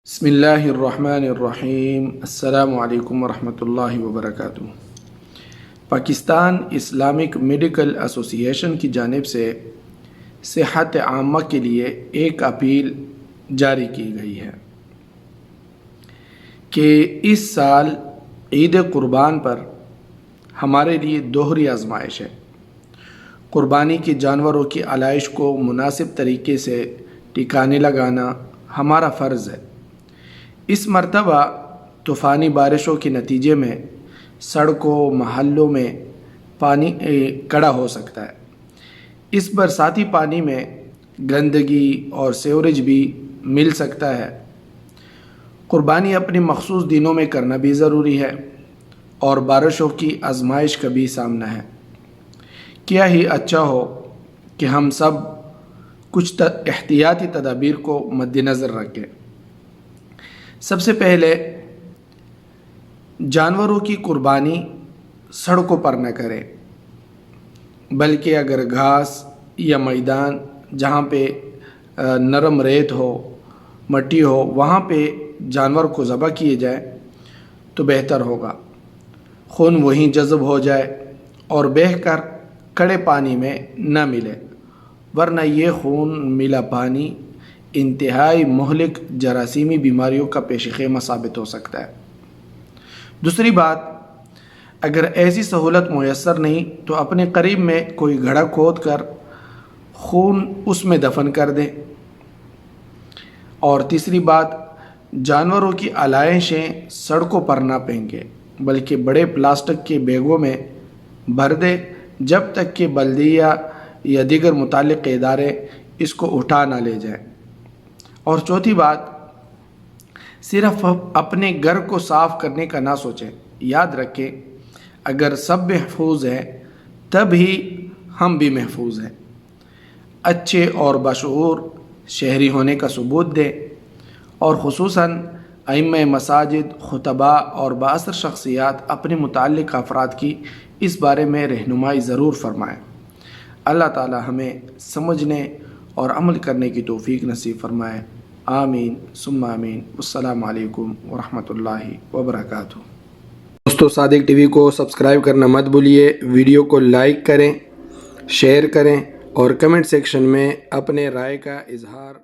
بسم اللہ الرحمن الرحیم۔ السلام علیکم ورحمۃ اللہ وبرکاتہ۔ پاکستان اسلامک میڈیکل ایسوسی ایشن کی جانب سے صحت عامہ کے لیے ایک اپیل جاری کی گئی ہے کہ اس سال عید قربان پر ہمارے لیے دوہری آزمائش ہے۔ قربانی کے جانوروں کی علائش کو مناسب طریقے سے ٹھکانے لگانا ہمارا فرض ہے۔ اس مرتبہ طوفانی بارشوں کے نتیجے میں سڑکوں محلوں میں پانی کڑا ہو سکتا ہے۔ اس برساتی پانی میں گندگی اور سیوریج بھی مل سکتا ہے۔ قربانی اپنے مخصوص دنوں میں کرنا بھی ضروری ہے اور بارشوں کی آزمائش کا بھی سامنا ہے۔ کیا ہی اچھا ہو کہ ہم سب کچھ احتیاطی تدابیر کو مد نظر رکھیں۔ سب سے پہلے جانوروں کی قربانی سڑکوں پر نہ کریں، بلکہ اگر گھاس یا میدان جہاں پہ نرم ریت ہو، مٹی ہو، وہاں پہ جانور کو ذبح کیے جائے تو بہتر ہوگا۔ خون وہیں جذب ہو جائے اور بہہ کر کڑے پانی میں نہ ملے، ورنہ یہ خون ملا پانی انتہائی مہلک جراثیمی بیماریوں کا پیش خیمہ ثابت ہو سکتا ہے۔ دوسری بات، اگر ایسی سہولت میسر نہیں تو اپنے قریب میں کوئی گڑھا کھود کر خون اس میں دفن کر دیں۔ اور تیسری بات، جانوروں کی علائشیں سڑکوں پر نہ پھینکیں، بلکہ بڑے پلاسٹک کے بیگوں میں بھر دیں جب تک کہ بلدیہ یا دیگر متعلقہ ادارے اس کو اٹھا نہ لے جائیں۔ اور چوتھی بات، صرف اپنے گھر کو صاف کرنے کا نہ سوچیں۔ یاد رکھیں، اگر سب محفوظ ہیں تب ہی ہم بھی محفوظ ہیں۔ اچھے اور بشعور شہری ہونے کا ثبوت دیں، اور خصوصاً ائمہ مساجد، خطباء اور بااثر شخصیات اپنے متعلق افراد کی اس بارے میں رہنمائی ضرور فرمائیں۔ اللہ تعالی ہمیں سمجھنے اور عمل کرنے کی توفیق نصیب فرمائے۔ آمین ثم آمین۔ السلام علیکم ورحمۃ اللہ وبرکاتہ۔ دوستو، صادق ٹی وی کو سبسکرائب کرنا مت بھولیے، ویڈیو کو لائک کریں، شیئر کریں اور کمنٹ سیکشن میں اپنے رائے کا اظہار